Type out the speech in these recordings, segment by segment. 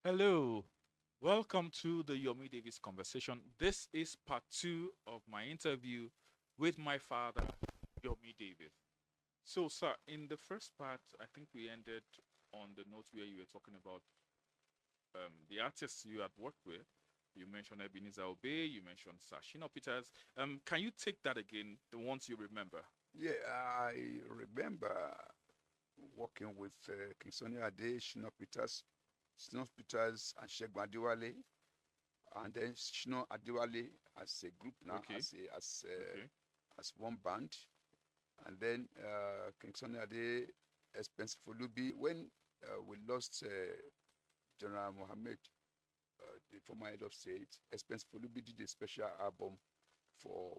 Hello, welcome to the Yomi Davies conversation. This is part two of my interview with my father, Yomi Davis. So, sir, in the first part, I think we ended on the note where you were talking about the artists you had worked with. You mentioned Ebenezer Obey, you mentioned Sashina Peters. Can you take that again, the ones you remember? Yeah, I remember working with King Sonny Ade, Shino Peters, and Sheikh Adiwale, and then Shino Adiwale as a group now, Okay, okay. as one band, and then King Sonny Ade, Expensive Olubi. When we lost General Mohammed, the former head of state, Expensive Olubi did a special album for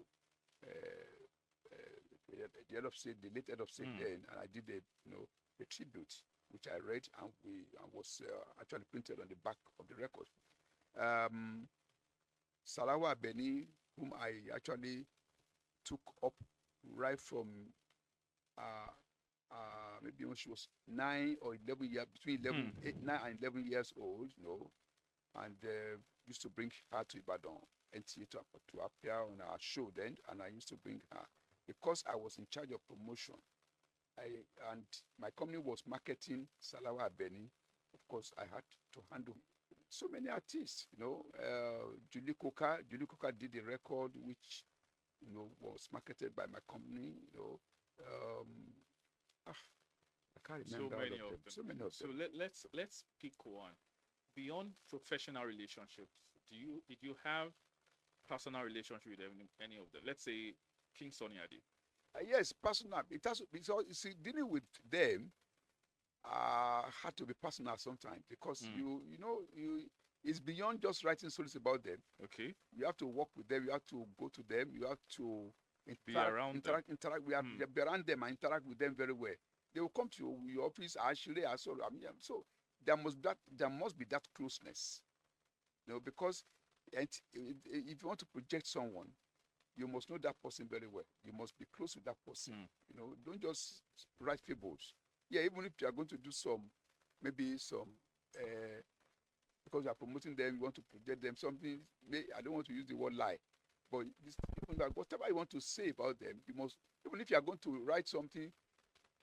the head of state, the late head of state Mm, then, and I did a tribute which I read and was actually printed on the back of the record. Um, Salawa Abeni, whom I actually took up right from uh, maybe when she was 9 or 11 years, between 11, mm. 8, 9 and 11 years old, and used to bring her to Ibadan NTA to appear on our show then, and I used to bring her because I was in charge of promotion. I and my company was marketing Salawa Abeni. Of course, I had to handle so many artists. Julie Coca did a record which was marketed by my company. Um, I can't So remember all many of of them. them. So many of So them. let's pick one. Beyond professional relationships, did you have personal relationship with any of them? Let's say King Sonny Ade. Yes, personal. It has. Because you see, dealing with them had to be personal sometimes because Mm, you it's beyond just writing stories about them. okay. You have to work with them. You have to go to them. You have to Be around them. interact. We have Mm, to be around them and interact with them very well. They will come to your office actually. So there must be that closeness, because if you want to project someone, you must know that person very well. You must be close with that person. mm. Don't just write fables. Yeah, even if you are going to do maybe some, uh, because you are promoting them, you want to project them something. I don't want to use the word lie, but even like whatever you want to say about them, you must. Even if you are going to write something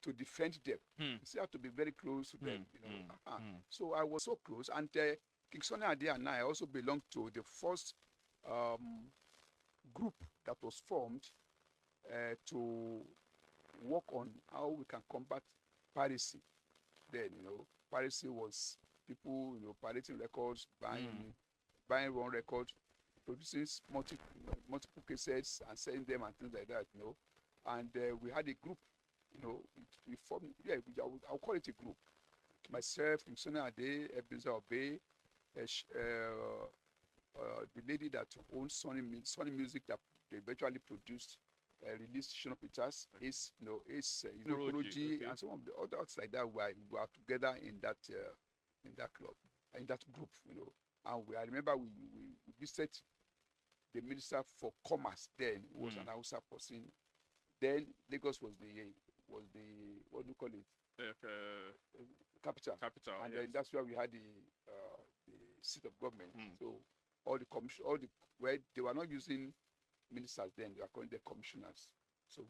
to defend them, Hmm. you still have to be very close to them. Hmm. Hmm. Hmm. So I was so close, and King Sonny Ade and I also belonged to the first um, group that was formed to work on how we can combat piracy. Then, piracy was people, pirating records, Hmm. buying one record, producing multiple cassettes and selling them and things like that. And we had a group. We formed. Yeah, I'll call it a group. Myself, Sona Ade, Ebenezer Obey, the lady that owns Sony Music that they eventually produced, released Shino Peters, Kuroji. Kuroji, Okay. and some of the others like that were together in that club, in that group, And I remember we visited the Minister for Commerce then, who was an Hmm. Hausa person. Then Lagos was the what do you call it, uh, capital, Capital. and then Yes. that's where we had the seat of government. Hmm. So all the where they were not using ministers then, they were calling them commissioners. So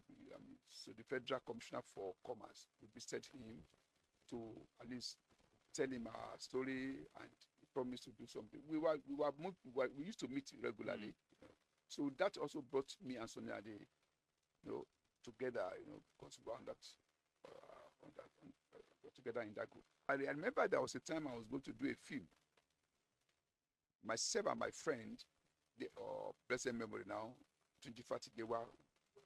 the federal commissioner for commerce, we visited him to at least tell him our story, and he promised to do something. We used to meet Hmm. regularly. So that also brought me and Sonia Ade, together, because we were together in that group. I remember there was a time I was going to do a film. Myself and my friend, the blessed memory now, Tunji Fatigewa,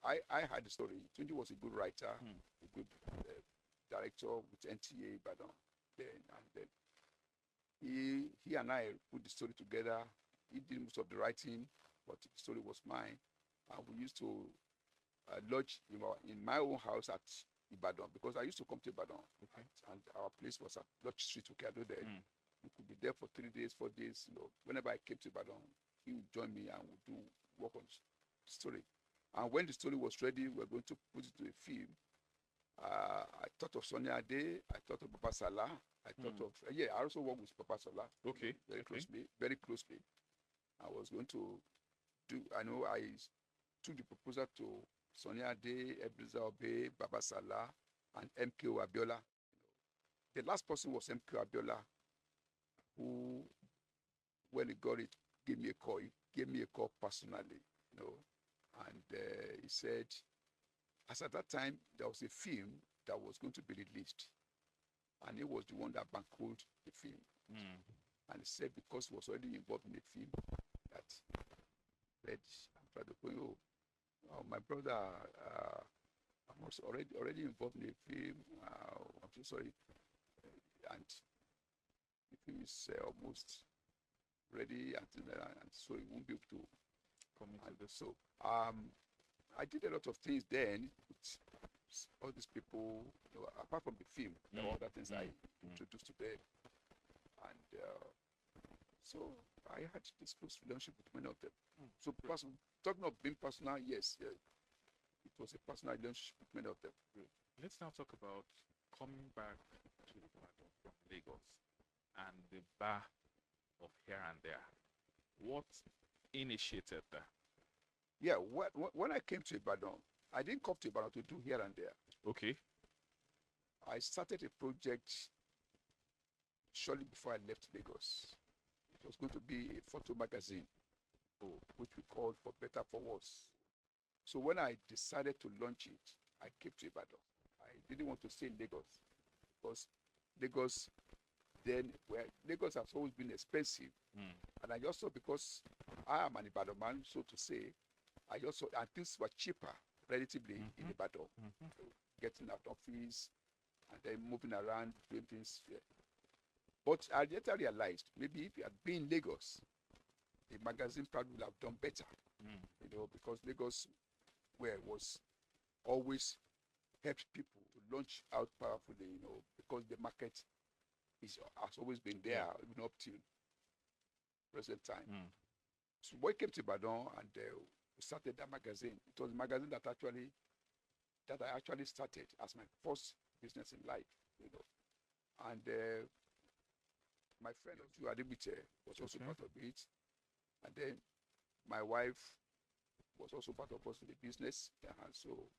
I had the story. Tunji was a good writer, Hmm. a good director with NTA Ibadan then, and then he and I put the story together. He did most of the writing, but the story was mine. And we used to lodge in my own house at Ibadan because I used to come to Ibadan, Okay. and our place was at Lodge Street, Okado then. Hmm. We could be there for 3 days, 4 days. Whenever I came to Ibadan, he would join me and would do work on the story. And when the story was ready, we were going to put it to a film. I thought of Sonia Ade, I thought of Baba Salah, I thought of, I also work with Papa Sola. Okay. Very closely, very closely. I was going to I took the proposal to Sonia Ade, Ebriza Obe, Baba Salah, and MKO Abiola. The last person was MKO Abiola, who, when he got it, gave me a call. He gave me a call personally, and he said, as at that time, there was a film that was going to be released, and he was the one that bankrolled the film. And he said, because he was already involved in the film, that led my brother, I'm also already involved in the film. I'm so sorry, and the film is almost ready, and so he won't be able to come into this. So I did a lot of things then with all these people, apart from the film. There were other things I introduced to them, and so I had this close relationship with many of them. So talking of being personal, yes, it was a personal relationship with many of them. Let's now talk about coming back to Ibadan from Lagos and the bar of Here and There. What initiated that? Yeah, when I came to Ibadan, I didn't come to Ibadan to do Here and There. Okay. I started a project shortly before I left Lagos. It was going to be a photo magazine, which we called For Better, For Worse. So when I decided to launch it, I came to Ibadan. I didn't want to stay in Lagos because Lagos has always been expensive. And I also, because I am an Ibadan man, so to say, and things were cheaper relatively in Ibadan. So getting out of office and then moving around, doing things. But I later realized maybe if you had been in Lagos, the magazine probably would have done better. Because Lagos was always helped people to launch out powerfully, because the market has always been there, even up till present time. So we came to Ibadan and we started that magazine. It was a magazine that I actually started as my first business in life, And my friend Oju Adebite was also part of it. And then my wife was also part of us in the business. And so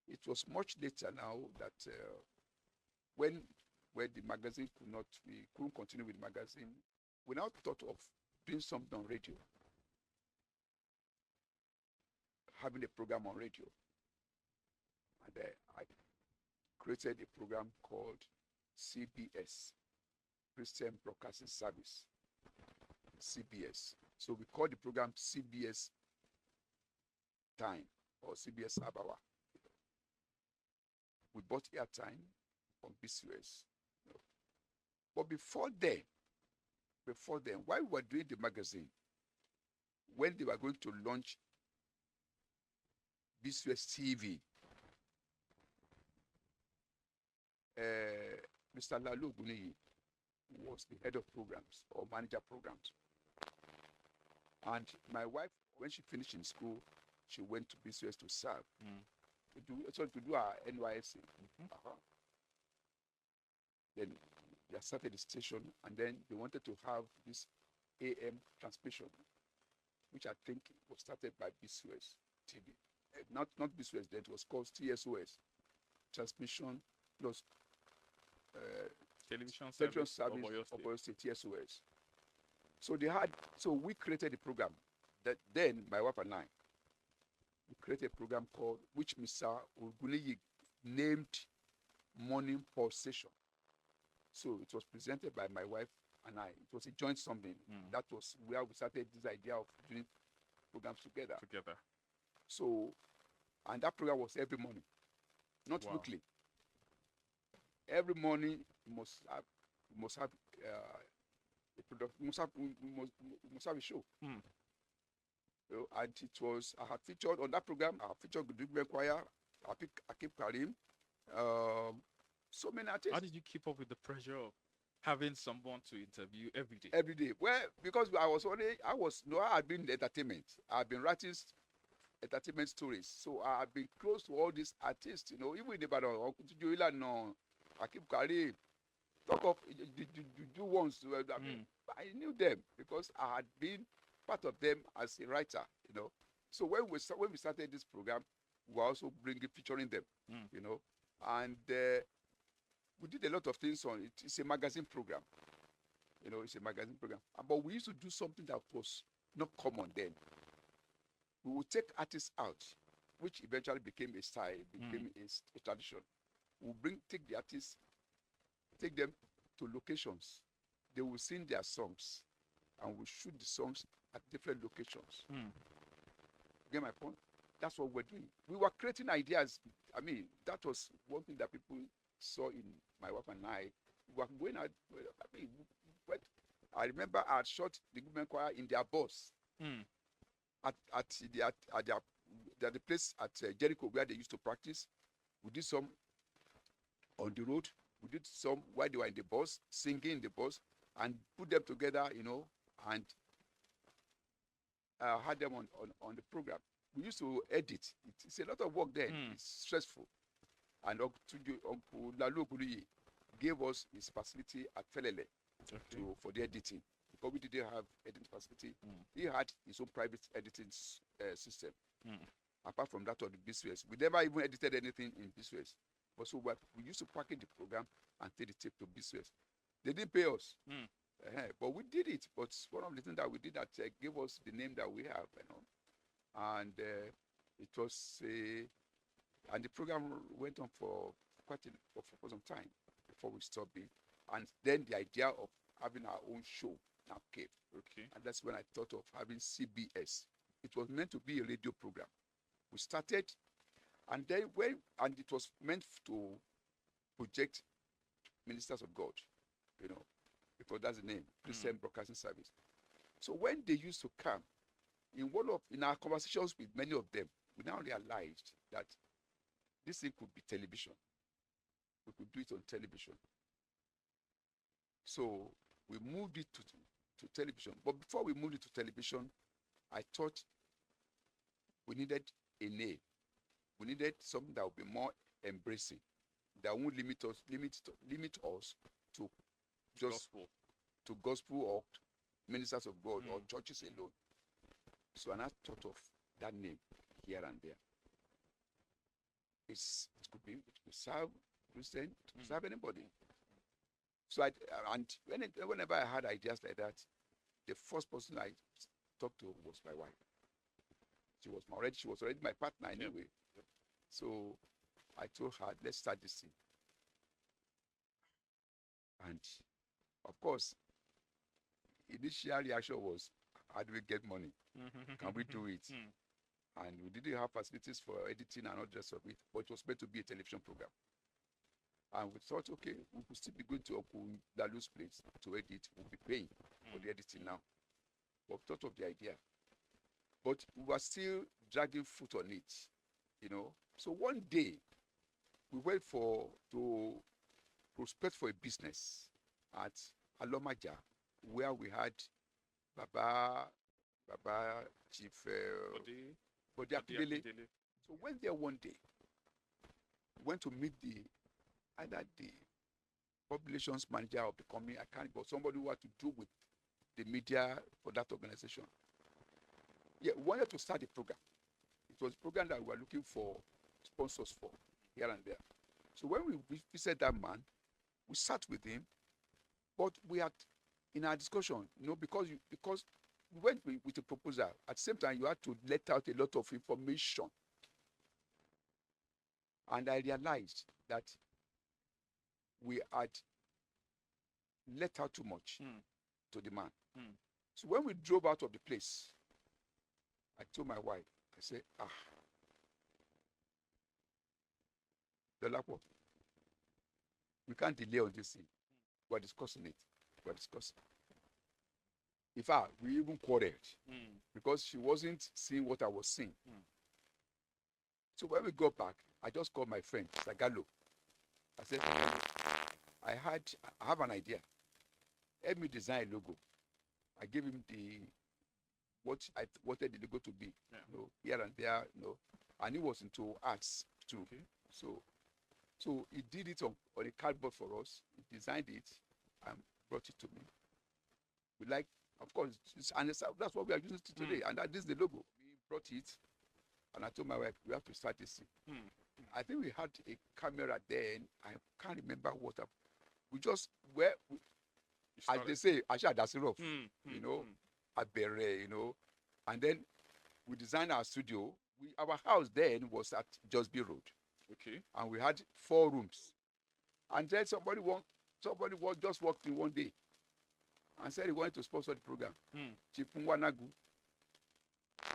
it was much later now that when the magazine we couldn't continue with the magazine, we now thought of doing something on radio, having a program on radio. And I created a program called CBS, Christian Broadcasting Service, CBS. So we called the program CBS Time or CBS Abawa. We bought airtime on BCOS. But before then, while we were doing the magazine, when they were going to launch BCOS TV, Mr. Salawa Abeni was the head of programs or manager programs. And my wife, when she finished in school, she went to BCOS to serve, to do her NYSC. Then they started the station, and then they wanted to have this AM transmission, which I think was started by BCOS TV. Not BCOS, then it was called TSOS, Transmission Plus Television Service of of Oyo State, TSOS. So we created a program that then my wife and I, we created a program called, which Mr. Ogunniyi named Morning Pulsation. So it was presented by my wife and I. It was a joint something. That was where we started this idea of doing programs together. So, and that program was every morning, not weekly. Every morning we must have a product. We must have a show. And it was, I had featured on that program. I featured Gudugbe Choir, Akib Karim, so many artists. How did you keep up with the pressure of having someone to interview every day? Every day. Well, because I had been in entertainment. I've been writing entertainment stories. So I've been close to all these artists, even in Ibadan, Akib Karim, talk of the do ones. I mean, I knew them because I had been part of them as a writer, you know. So when we started this program, we were also featuring them, you know, and we did a lot of things on it. It's a magazine program, you know. It's a magazine program, but we used to do something that was not common then. We would take artists out, which eventually became a style, became a tradition. We take the artists, take them to locations. They will sing their songs, and we shoot the songs at different locations. Get my point? That's what we're doing. We were creating ideas. I mean, that was one thing that people saw in my wife and I. We were going out. I mean, I remember I had shot the government choir in their bus at the place at Jericho where they used to practice. We did some on the road. We did some while they were in the bus, singing in the bus, and put them together, you know, and had them on the program. We used to edit. It's a lot of work there. It's stressful. And Uncle Lalu Ogunuyi gave us his facility at Felele for the editing. Because we didn't have editing facility, he had his own private editing system. Apart from that, of the BCOS, we never even edited anything in BCOS. But so we used to package the program and take the tape to BCOS. They didn't pay us, but we did it. But one of the things that we did that gave us the name that we have, you know, and it was and the program went on for for some time before we stopped it. And then the idea of having our own show now came. And that's when I thought of having CBS. It was meant to be a radio program. We started, and then it was meant to project ministers of God, you know, because that's the name, Christian Broadcasting Service. So when they used to come, in our conversations with many of them, we now realized that this thing could be television. We could do it on television. So we moved it to television. But before we moved it to television, I thought we needed a name. We needed something that would be more embracing, that won't limit us to just gospel or ministers of God or churches alone. So I thought of that name, Here and There. It could serve Christian, it could serve anybody. So whenever I had ideas like that, the first person I talked to was my wife. She was already my partner anyway. So I told her, let's start this thing. And of course, initial reaction was, how do we get money? Can we do it? And we didn't have facilities for editing and all the rest of it, but it was meant to be a television program. And we thought, okay, we could still be going to Uncle Lalu's place to edit. We'll be paying for the editing now. But we thought of the idea. But we were still dragging foot on it, you know. So one day, we went to prospect for a business at Alomaja, where we had Baba Chief Bode Akindele. So we went there one day. Went to meet either the populations manager of the company, I can't, but somebody who had to do with the media for that organization. Yeah, we wanted to start a program. It was a program that we were looking for sponsors for Here and There. So when we visited that man, we sat with him, but we had, in our discussion, you know, because we went with a proposal. At the same time, you had to let out a lot of information. And I realized that we had let out too much to the man. So when we drove out of the place, I told my wife, I said, Dolapo, we can't delay on this thing. We're discussing it. In fact, we even quarreled because she wasn't seeing what I was seeing. So when we got back, I just called my friend, Sagalo. I said, I have an idea. Help me design a logo. I gave him what I wanted the logo to be, you know, Here and There, you know, and he was into arts too. So So he did it on a cardboard for us. He designed it and brought it to me. We like, of course, that's what we are using today. And that is the logo. We brought it, and I told my wife, we have to start this thing. I think we had a camera then. I can't remember what. We just as they say, Asha Dasirov, you know, Abere, you know, and then we designed our studio. Our house then was at Josby Road. Okay. And we had 4 rooms. And then somebody just walked in one day and said he wanted to sponsor the program. Chief Nwanagu,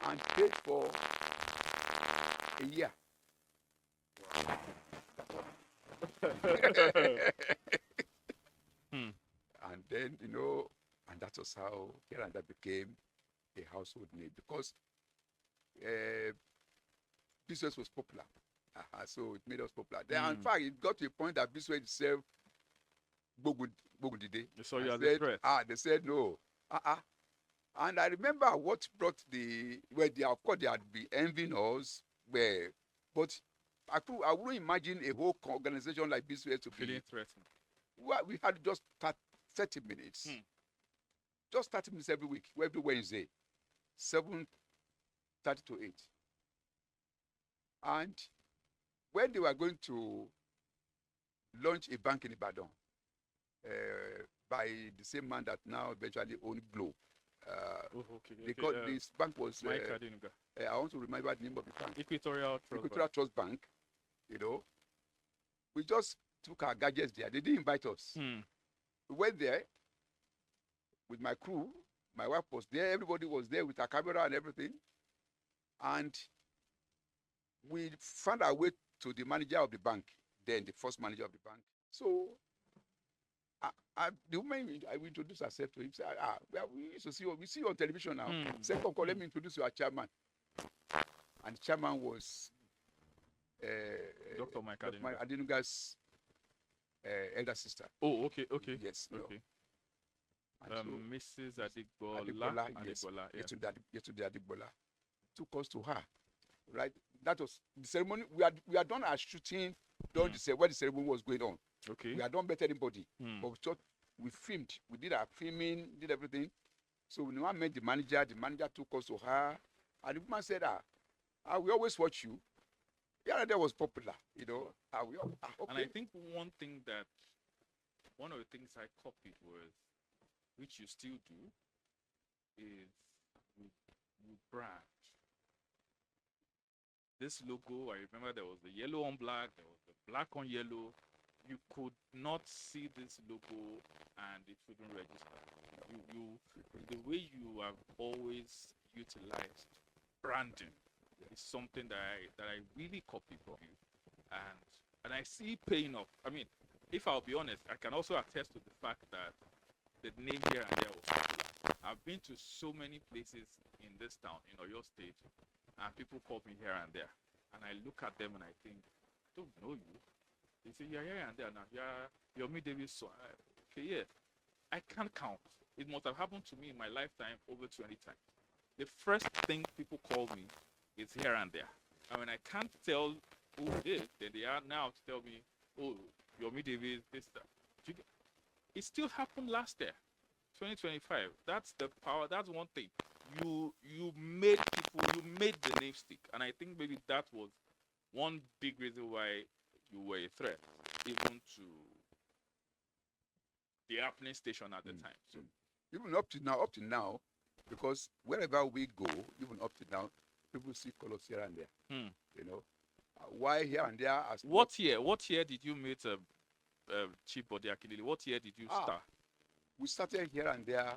and paid for a year. And then, you know, and that was how Here&There became a household name, because BCOS was popular. So it made us popular. Then, in fact, it got to a point that BCOS itself Bogundide. So you are the threat. They said no. And I remember what brought of course they had been envying us, but I wouldn't imagine a whole organization like BCOS to feeling be threatened. We had just 30 minutes. Just 30 minutes every week, every Wednesday, 7:30 to 8. And when they were going to launch a bank in Ibadan, by the same man that now eventually owned Globe. This bank was I want to remember the name of the bank. Equatorial Trust Bank. You know, we just took our gadgets there. They didn't invite us. We went there with my crew. My wife was there. Everybody was there with our camera and everything. And we found our way to the manager of the bank, then the first manager of the bank. So the woman I will introduce herself to him. Say, we used to see you on television now. Say, come, let me introduce you our chairman. And the chairman was Dr. Mike Adenuga's elder sister. Oh, okay. Yes. Okay. Mrs. Adigbola. Yes. Yesterday Adigbola took us to her. Right. That was the ceremony. We had done our shooting. Where the ceremony was going on. Okay. We had not met anybody, but we thought we filmed. We did our filming, did everything. So when I met the manager took us to her, and the woman said, we always watch you. Here&There was popular, you know. Okay. And I think one of the things I copied was, which you still do, is you brand. This logo, I remember there was the yellow on black, there was the black on yellow. You could not see this logo and it wouldn't register. The way you have always utilized branding is something that I really copy from you, and I see paying off. I mean, if I'll be honest, I can also attest to the fact that the name Here&There was popular. I've been to so many places in this town, in Oyo State, and people call me Here&There, and I look at them and I think, I don't know you. They say, yeah, Here&There now. Yeah, Yomi Davies. Okay, yeah. I can't count. It must have happened to me in my lifetime over 20 times. The first thing people call me is Here&There. I mean, I can't tell who it is. Then they are now to tell me, oh, Yomi Davies, this, that. It still happened last year, 2025. That's the power. That's one thing. You made the name stick. And I think maybe that was one big reason why you were a threat, even to the happening station at the time. So even up to now, because wherever we go, even up to now, people see colors Here&There. You know, why Here&There? What year did you meet Chief Bode Akinlele? What year did you start? We started Here&There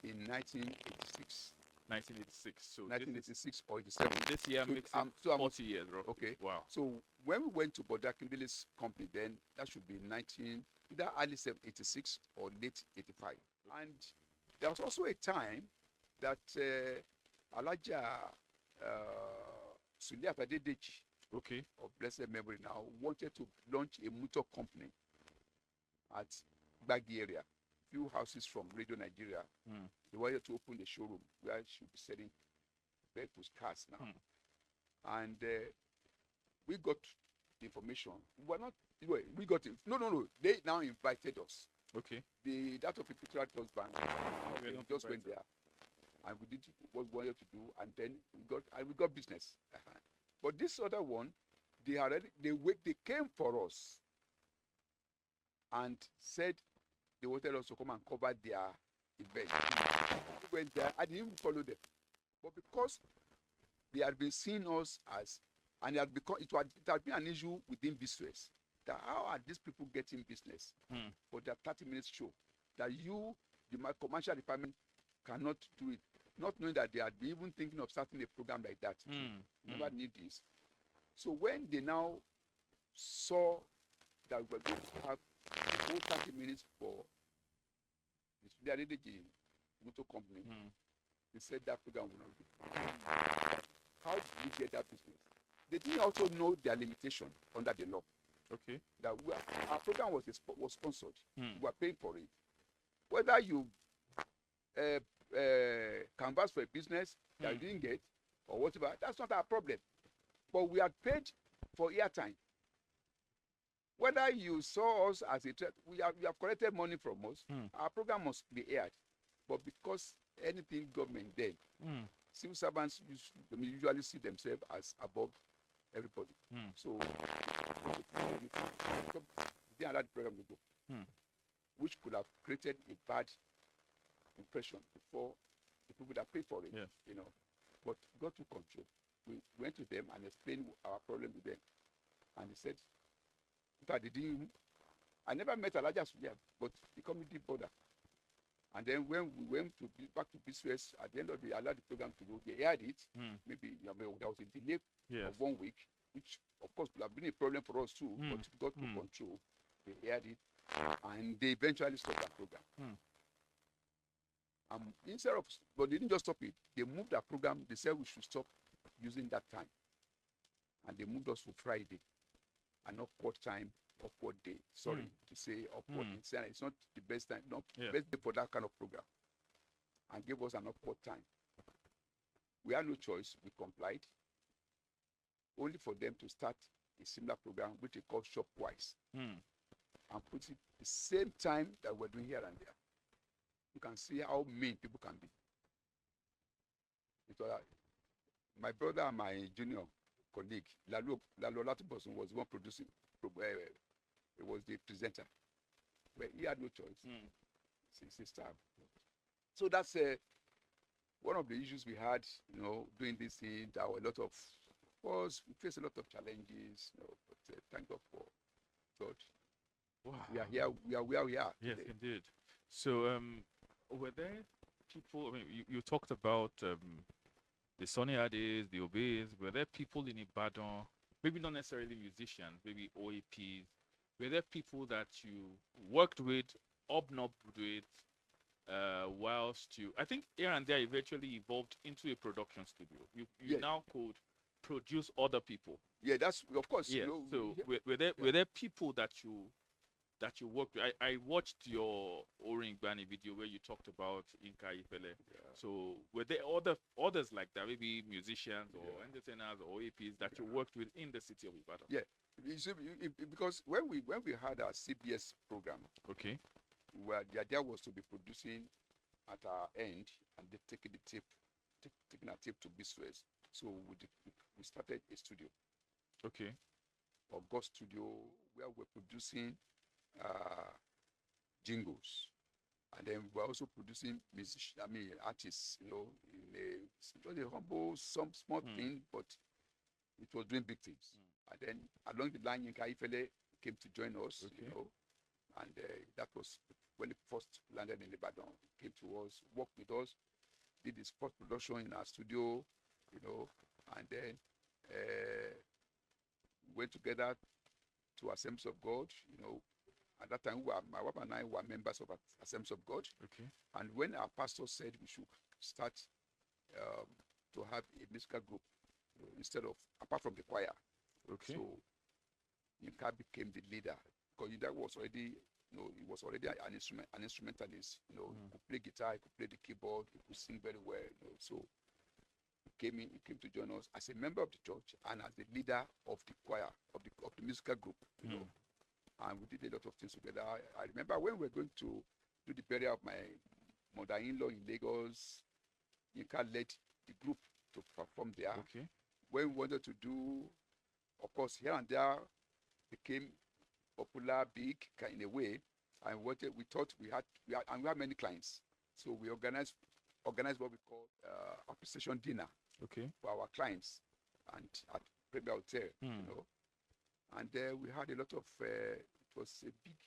in 1986. 1986. So 1986 or 87. This year makes 40 years, bro. Okay. Wow. So when we went to Bode Akinlele's company, then that should be either early 86 or late 85. And there was also a time that Alaja Suliat Adedeji, okay, of blessed memory now, wanted to launch a motor company at Gbagi area, few houses from Radio Nigeria. They wanted to open the showroom where she would be selling vehicles, cars now. And we got the information. We got it. No. They now invited us. Okay. That of the Picture Band. We We just went there, and we did what we wanted to do, and then we got business. But this other one, they came for us, and said they wanted us to come and cover their event. We went there. I didn't even follow them, but because they had been seeing us as, and it had been an issue within BCOS, that how are these people getting business for their 30-minute show, that my commercial department cannot do it, not knowing that they had been even thinking of starting a program like that. Never need this. So when they now saw that we were going to have the whole 30 minutes for the Adedeji Motor Company, they said that program will not be. How did we get that business? They didn't also know their limitation under the law. Okay. That our program was sponsored. We were paying for it. Whether you canvas for a business that you didn't get or whatever, that's not our problem. But we had paid for airtime. Whether you saw us as you have collected money from us, our program must be aired. But because anything government did, civil servants usually see themselves as above everybody. So they allowed the program to go, which could have created a bad impression before the people that pay for it. Yeah. You know, but got to control. We went to them and explained our problem to them, and they said, in fact, I never met Elijah Suya, but the committee border. And then when we went back to BCOS, at the end of the allowed the program to go, they aired it. Maybe there was a delay of 1 week, which of course would have been a problem for us too, but we got to control. They aired it, and they eventually stopped that program. But they didn't just stop it. They moved that program. They said we should stop using that time, and they moved us to Friday, an awkward time, awkward day. Sorry to say awkward. It's not the best time, best day for that kind of program, and gave us an awkward time. We had no choice. We complied, only for them to start a similar program, which they call Shopwise, and put it the same time that we're doing Here and There. You can see how mean people can be. My brother and my junior colleague, Lalo Olotu was the one producing. He was the presenter. But he had no choice. It's his time. So that's one of the issues we had, doing this thing. There were a lot of course, we face a lot of challenges, but thank God for God. Wow. We are here. We are where we are. Yes, today. indeed. So, were there people? I mean, you talked about the Sunny Ades, the Obeys. Were there people in Ibadan? Maybe not necessarily musicians, maybe OAPs. Were there people that you worked with, hobnobbed with, whilst I think Here and There eventually evolved into a production studio. You now could produce other people. Yeah, that's of course. Yeah. So were there people that you worked with? I watched your Oringbani video where you talked about Yinka Ayefele. Yeah. So were there others like that, maybe musicians or entertainers or APs that you worked with in the city of Ibadan? Yeah. You see, because when we had our CBS program, okay, where the idea was to be producing at our end and then taking a tape to BCOS. So we started a studio. Okay. Or God Studio, where we're producing jingles, and then we're also producing artists. In just a humble, some small thing, but it was doing big things. And then along the line, Yinka Ayefele came to join us. Okay. And that was when he first landed in Ibadan. He came to us, worked with us, did his first production in our studio, and then went together to Assemblies of God. At that time, my wife and I were members of Assemblies of God. Okay. And when our pastor said we should start to have a musical group instead of, apart from the choir. Okay. So Yinka became the leader, because Yinka was already, he was already an instrumentalist. He could play guitar, he could play the keyboard, he could sing very well. So He came to join us as a member of the church and as the leader of the choir, of the musical group, you know. And we did a lot of things together. I remember when we were going to do the burial of my mother-in-law in Lagos, Yinka led the group to perform there. Okay. When we wanted to do, of course, Here and There became popular, big in a way, and we thought we had many clients, so we organized what we call appreciation dinner Okay. for our clients, and at Premier Hotel, you know, and we had a lot of. It was a big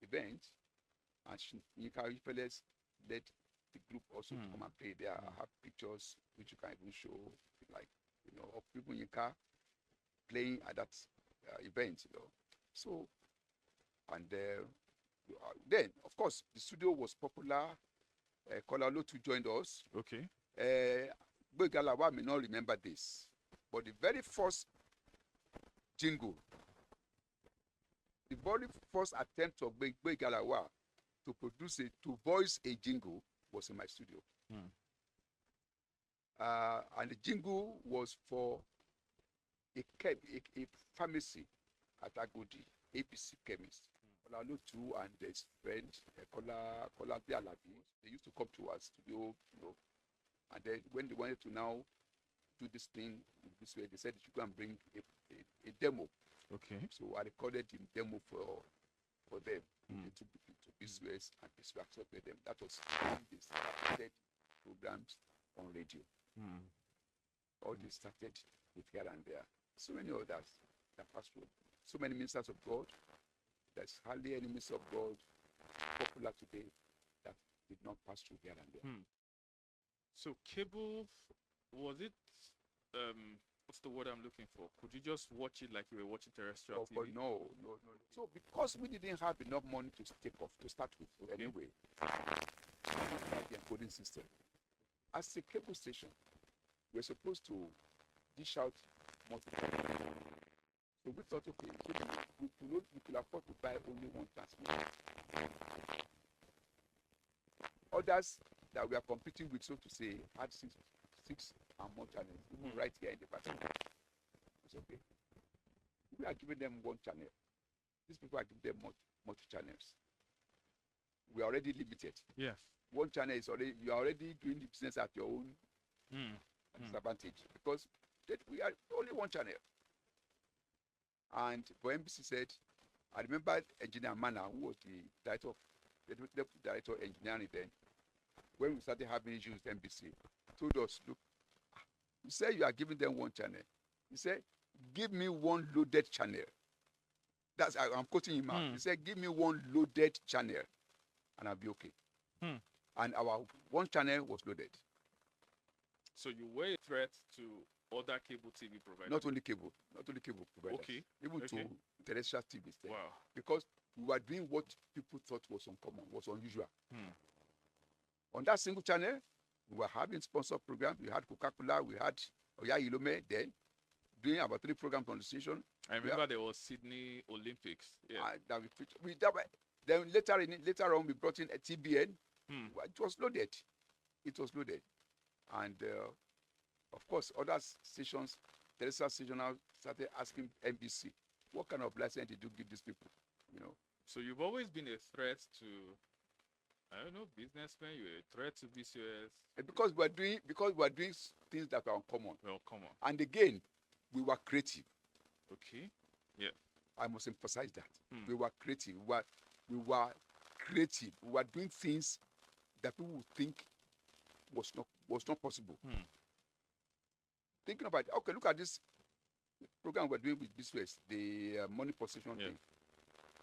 event, and Yinka Ayefele led the group also to come and play there. I have pictures which you can even show, like, you know, of people Yinka playing at that event, you know. So, and then, of course, the studio was popular. Kola Olotu joined us. Okay. Salawa may not remember this, but the very first jingle, the very first attempt of Salawa to voice a jingle was in my studio. And the jingle was for a pharmacy at Agodi, APC chemist. Kola Olotu and his friend Kola Davies, they used to come to our studio, you know. And then when they wanted to now do this thing this way, they said you can bring a demo. Okay. So I recorded the demo for them to BCOS, and BCOS accepted them. That was when they started programs on radio. All they started with Here and There. So many others that passed through. So many ministers of God. There's hardly any minister of God popular today that did not pass through Here and There. So cable, was it? What's the word I'm looking for? Could you just watch it like you were watching terrestrial TV? No. So because we didn't have enough money to take off to start with, anyway, we didn't have the encoding system. As a cable station, we're supposed to dish out multiple. So we thought, okay, we could afford to buy only one transmitter. Others that we are competing with, so to say, had six and more channels, even right here in the party. It's okay. We are giving them one channel. These people are giving them multi channels. We are already limited. Yes. One channel is already, you are already doing the business at your own disadvantage, because we are only one channel. And for NBC said, I remember Engineer Mana, who was the deputy director of engineering then, when we started having issues with NBC, told us, look, you say you are giving them one channel. He said, give me one loaded channel. That's, I'm quoting him out. He said, give me one loaded channel and I'll be okay. And our one channel was loaded. So you were a threat to other cable TV providers? Not only cable providers. Okay. Even to terrestrial TVs. There. Wow. Because we were doing what people thought was uncommon, was unusual. On that single channel, we were having sponsor programs. We had Coca-Cola, we had Oya Ilome then, doing about 3 programs on the station. I remember there was Sydney Olympics. Yeah. Then later on, we brought in a TBN. It was loaded. And of course, other stations, terrestrial stations now started asking NBC, what kind of license did you give these people? You know. So you've always been a threat to, I don't know, businessmen. You're a threat to BCOS. And because we're doing things that are uncommon. Well, come on. And again, we were creative. Okay. Yeah. I must emphasize that. We were creative. We were creative. We were doing things that people would think was not possible. Thinking about, okay, look at this program we're doing with BCOS, the money possession thing.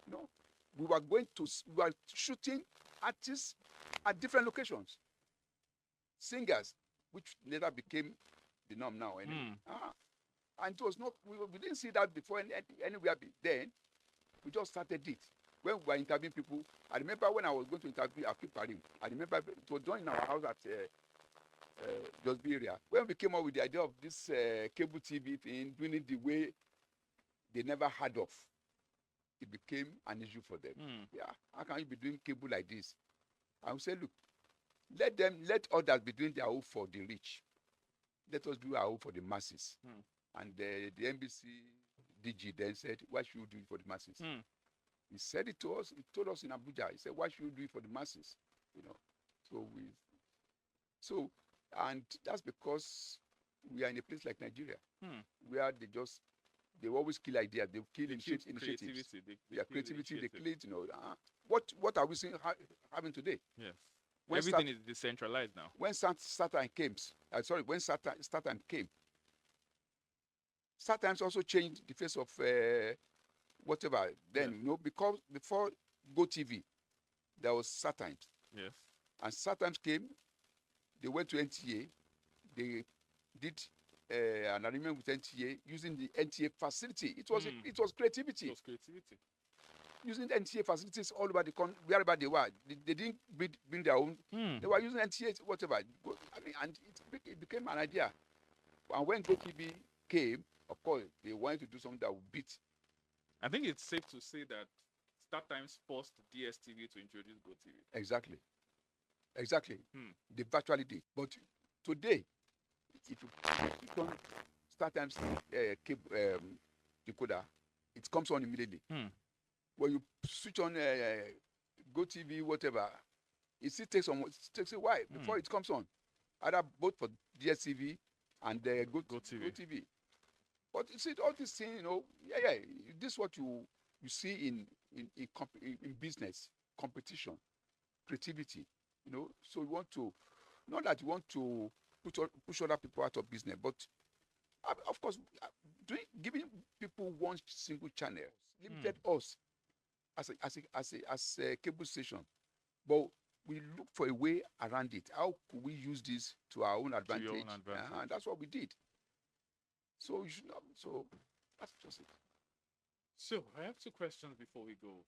You know, we were shooting artists at different locations. Singers, which later became the norm now. Anyway. And it was not, we didn't see that before anywhere. Then we just started it. When we were interviewing people, I remember when I was going to interview Akil Parim, I remember it was done in our house at Josby area. When we came up with the idea of this cable TV thing, doing it the way they never heard of, it became an issue for them. Yeah, how can you be doing cable like this? I would say, look, let others be doing their own for the rich. let us do our own for the masses. Hmm. And the NBC DG then said, why should you do it for the masses? He said it to us. He told us in Abuja. He said, why should you do it for the masses? You know, and that's because we are in a place like Nigeria, where they always kill ideas. They kill initiatives. Creativity. Creativity. They kill it. You know, what are we seeing having today? Yes. Everything is decentralized now. When StarTimes came, StarTimes also changed the face of whatever. Then you know, because before GoTV, there was StarTimes. Yes. And StarTimes came. They went to NTA. They did an agreement with NTA using the NTA facility. It was creativity. It was creativity. Using the NTA facilities all over the country, wherever they were. They didn't bring their own. They were using NTA, whatever. I mean, and it became an idea. And when GoTV came, of course, they wanted to do something that would beat. I think it's safe to say that StarTimes forced DSTV to introduce GoTV. Exactly. They virtually did. But today, if you click on StarTimes decoder, it comes on immediately. When you switch on GoTV, whatever, it still takes a while before it comes on. Either both for DSTV and GoTV. But you see, all these things, you know, this is what you see in business, competition, creativity, you know. So you want to, not that you want to push other people out of business, but of course, giving people one single channel limited us as a cable station. But we look for a way around it. How could we use this to our own advantage? To your own advantage. And that's what we did. So you should not. So that's just it. So I have two questions before we go.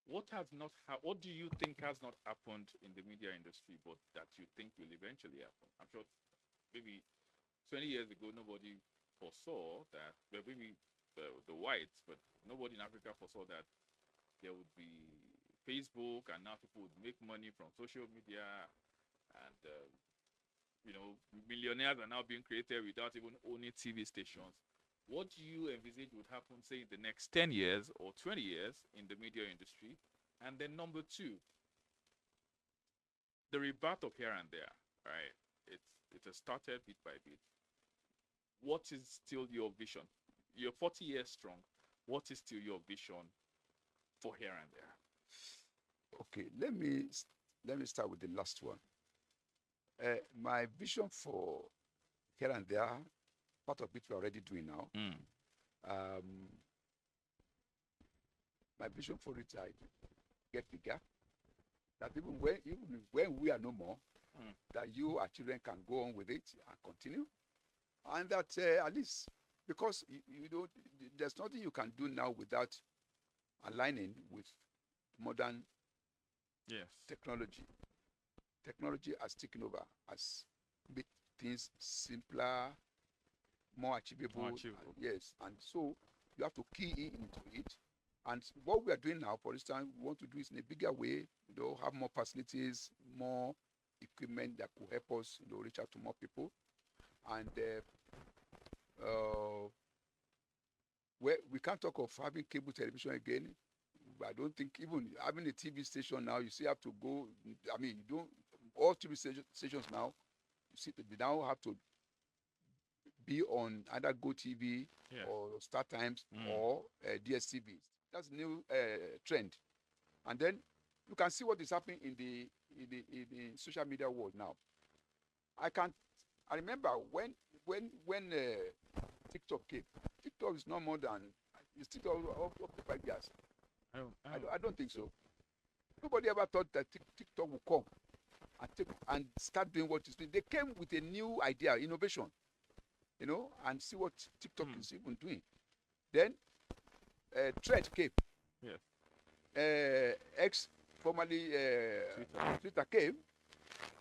What do you think has not happened in the media industry, but that you think will eventually happen? I'm sure maybe 20 years ago nobody foresaw that. Well, maybe the whites, but nobody in Africa foresaw that there would be Facebook, and now people would make money from social media, and you know, millionaires are now being created without even owning TV stations. What do you envisage would happen, say, in the next 10 years or 20 years in the media industry? And then number two, the rebirth of Here&There, right? It has started bit by bit. What is still your vision? You're 40 years strong. What is still your vision for Here&There? Okay, let me start with the last one. My vision for Here&There, part of it we're already doing now. My vision for it, I get bigger. That even when we are no more, that you, our children, can go on with it and continue, and that at least, because you know, there's nothing you can do now without aligning with modern technology. Technology has taken over, has made things simpler, more achievable. Yes, and so you have to key into it. And what we are doing now, for instance, we want to do it in a bigger way, you know, have more facilities, more equipment that could help us, you know, reach out to more people. And we can't talk of having cable television again. I don't think even having a TV station now, you still have to go. I mean, you don't. All TV stations now, you see, they now have to be on either GoTV or StarTimes or DSTV. That's a new trend. And then you can see what is happening in the social media world now. I remember when TikTok came. TikTok is no more than TikTok of 5 years. I don't think so. Nobody ever thought that TikTok would come and start doing what it's doing. They came with a new idea, innovation, you know, and see what TikTok is even doing. Then Thread came. X, formerly Twitter came.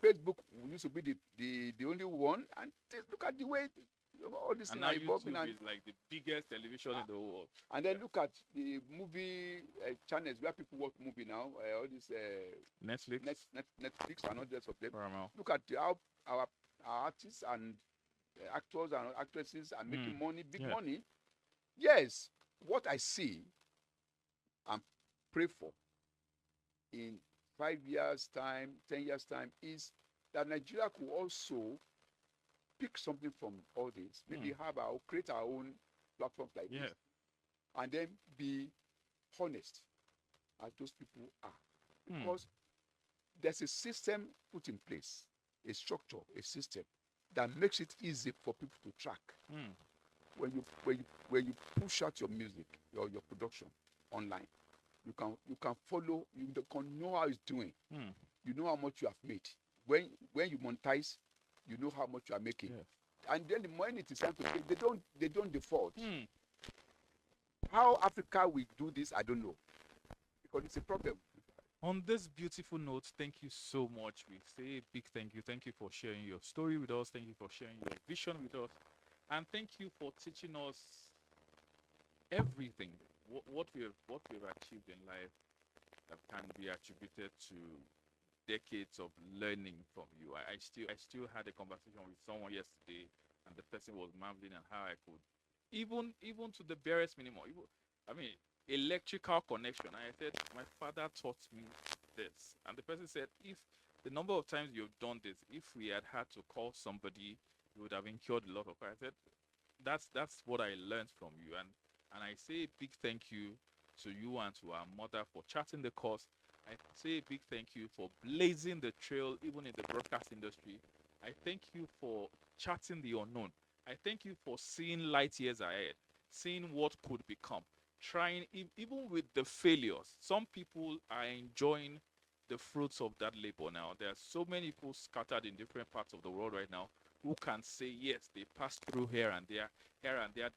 Facebook used to be the only one, and look at the way all these things are evolving. And is like the biggest television in the world. And then look at the movie channels where people watch movie now. All these Netflix and all the rest of them. Paramount. Look at how our artists and actors and actresses are making money, big Yeah. money. Yes, what I see and pray for in 5 years' time, 10 years' time is that Nigeria could also pick something from all this. Maybe create our own platforms like Yeah. this, and then be honest as those people are, because there's a system put in place, a structure, a system that makes it easy for people to track. When you push out your music, your production online, you can follow, you can know how it's doing. You know how much you have made. When you monetize, you know how much you are making. Yeah. And then the money it is time to pay, they don't default. How Africa will do this, I don't know, because it's a problem. On this beautiful note, thank you so much. We say a big thank you. Thank you for sharing your story with us. Thank you for sharing your vision with us. And thank you for teaching us everything, what we've achieved in life that can be attributed to decades of learning from you. I still had a conversation with someone yesterday, and the person was marveling at how I could, even to the barest minimum, I mean, electrical connection. I said, my father taught me this, and the person said, if the number of times you've done this, if we had to call somebody, you would have incurred a lot of. I said, that's what I learned from you, and I say a big thank you to you and to our mother for charting the course. I say a big thank you for blazing the trail even in the broadcast industry. I thank you for charting the unknown. I thank you for seeing light years ahead, seeing what could become, trying even with the failures. Some people are enjoying the fruits of that labor now. There are so many people scattered in different parts of the world right now who can say, yes, they passed through here and there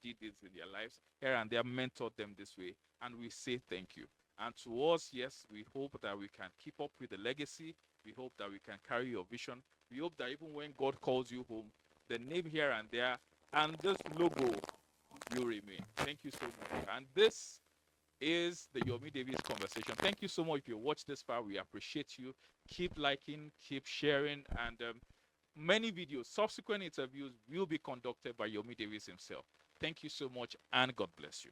did this in their lives, here and there mentored them this way, and we say thank you. And to us, yes, we hope that we can keep up with the legacy. We hope that we can carry your vision. We hope that even when God calls you home, the name here and there and this logo will remain. Thank you so much. And this is the Yomi Davies conversation. Thank you so much. If you watched this far, we appreciate you. Keep liking, keep sharing, and many videos, subsequent interviews will be conducted by Yomi Davies himself. Thank you so much, and God bless you.